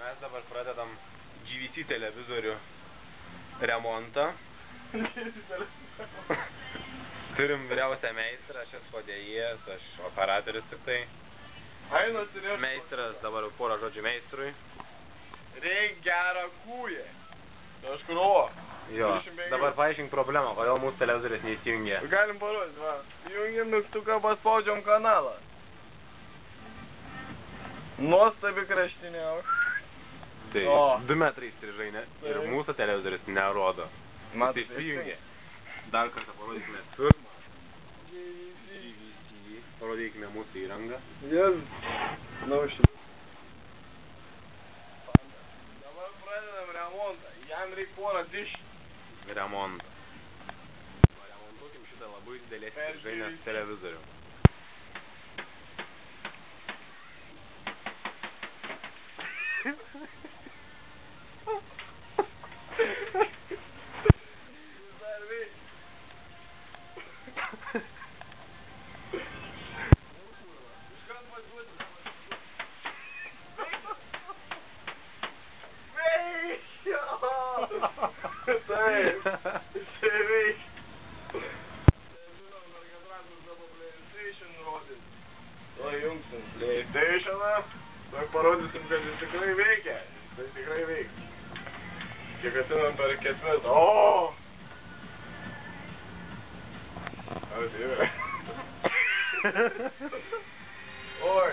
Mes dabar pradedam GVC televizorių remontą. Turim vyriausią meistrą, aš esu padėjėjas, aš operatorius tik tai. Meistras, dabar porą žodžių meistrui. Reik gerą kūją. Aš kruo. Jo, dabar paaiškink problemą, kodėl mūsų televizorius neįsijungia. Galim parodyti, va. Jungiam mygtuką, paspaudžiam kanalą. Nuostabi kraštinė. Tai 2 metrai strižai, ir mūsų televizorius nerodo. Jis įsijungia. Dar kartą parodykime pirmą. GVC. Parodykime mūsų įrangą. Dabar pradedam remontą. Jam reik porą diškių. Remontą. Remontuokim šitą labai didelės strižainės televizorių. PlayStation'ą, tai parodysim, kad jis tikrai veikia. Tai tikrai veikia. Kiek atinam per ketvirtą. O! Ar tai yra? Oi.